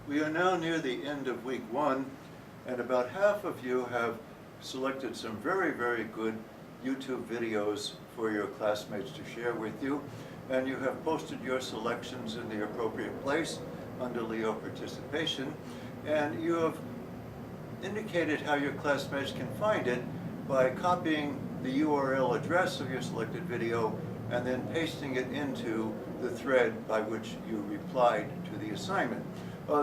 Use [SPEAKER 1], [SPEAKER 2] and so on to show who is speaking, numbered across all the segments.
[SPEAKER 1] We are now near the end of week 1, and about half of you have selected some very, very good YouTube videos for your classmates to share with you, and you have posted your selections in the appropriate place under Leo Participation, and you have indicated how your classmates can find it by copying the URL address of your selected video and then pasting it into the thread by which you replied to the assignment.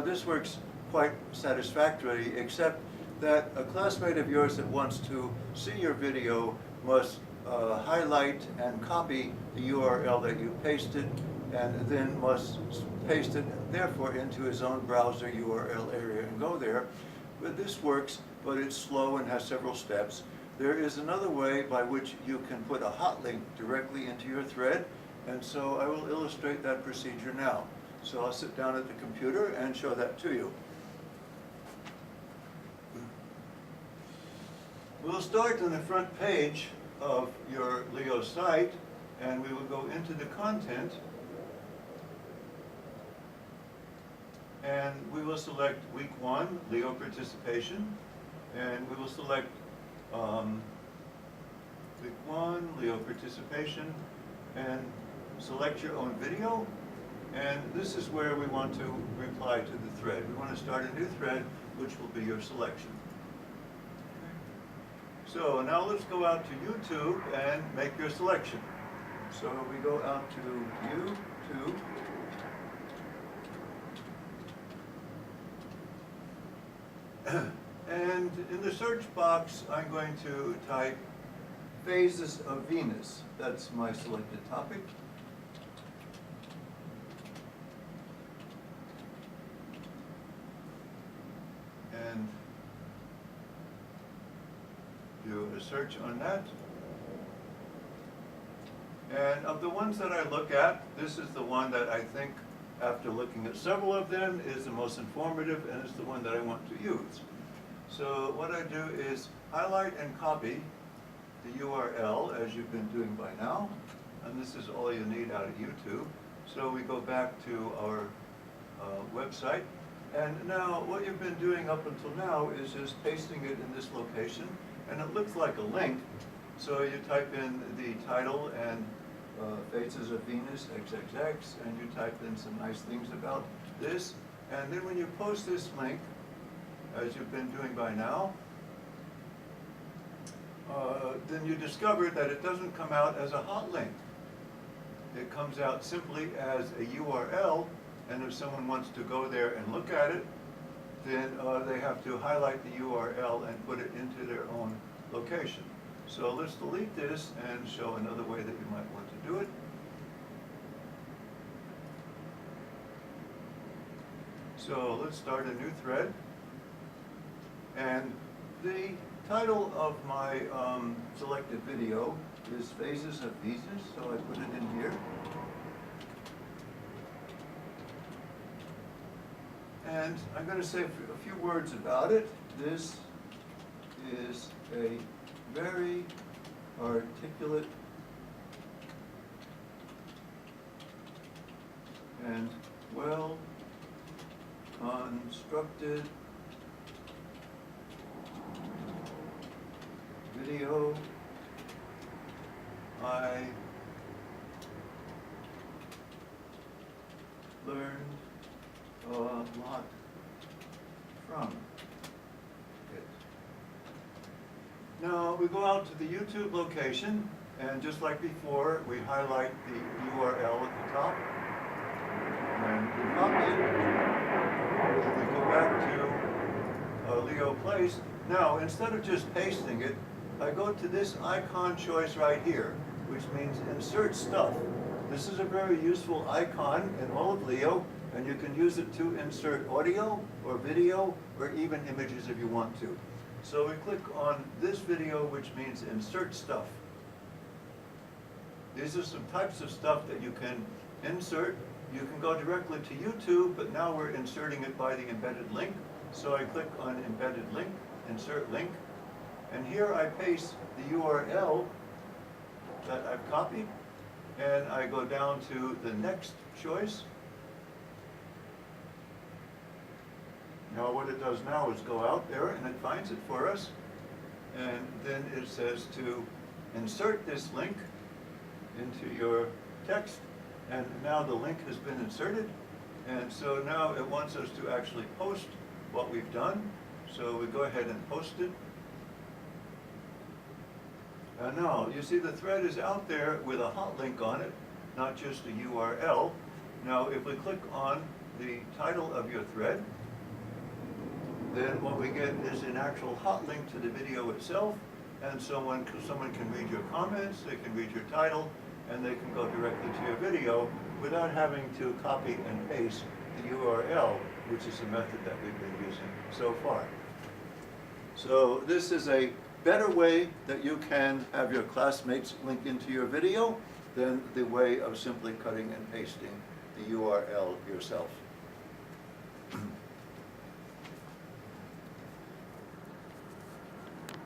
[SPEAKER 1] This works quite satisfactorily, except that a classmate of yours that wants to see your video must highlight and copy the URL that you pasted, and then must paste it, therefore, into his own browser URL area and go there. But this works, but it's slow and has several steps. There is another way by which you can put a hot link directly into your thread, and so I will illustrate that procedure now. So I'll sit down at the computer and show that to you. We'll start on the front page of your Leo site, and we will go into the content, and we will select week 1, Leo Participation, and we will select week 1, Leo Participation, and select your own video. And this is where we want to reply to the thread. We want to start a new thread, which will be your selection. So now let's go out to YouTube and make your selection. So we go out to YouTube. And in the search box, I'm going to type phases of Venus. That's my selected topic. And do a search on that. And of the ones that I look at, this is the one that I think, after looking at several of them, is the most informative and is the one that I want to use. So what I do is highlight and copy the URL, as you've been doing by now, and this is all you need out of YouTube. So we go back to our website, and now what you've been doing up until now is just pasting it in this location, and it looks like a link. So you type in the title and Phases of Venus XXX, and you type in some nice things about this, and then when you post this link, as you've been doing by now, then you discover that it doesn't come out as a hot link. It comes out simply as a URL, and if someone wants to go there and look at it, then they have to highlight the URL and put it into their own location. So let's delete this and show another way that you might want to do it. So let's start a new thread. And the title of my selected video is Phases of Venus, so I put it in here. And I'm going to say a few words about it. This is a very articulate and well constructed video. I learned a lot from it. Now we go out to the YouTube location, and just like before, we highlight the URL at the top, and we copy it, and we go back to Leo Place. Now, instead of just pasting it, I go to this icon choice right here, which means Insert Stuff. This is a very useful icon in all of Leo, and you can use it to insert audio or video or even images if you want to. So we click on this video, which means Insert Stuff. These are some types of stuff that you can insert. You can go directly to YouTube, but now we're inserting it by the embedded link. So I click on Embedded Link, Insert Link, and here I paste the URL that I've copied, and I go down to the next choice. Now what it does now is go out there and it finds it for us, and then it says to insert this link into your text, and now the link has been inserted, and so now it wants us to actually post what we've done. So we go ahead and post it. And now you see the thread is out there with a hot link on it, not just a URL. Now if we click on the title of your thread, then what we get is an actual hot link to the video itself, and someone can read your comments, they can read your title, and they can go directly to your video without having to copy and paste the URL, which is the method that we've been using so far. So this is a better way that you can have your classmates link into your video than the way of simply cutting and pasting the URL yourself.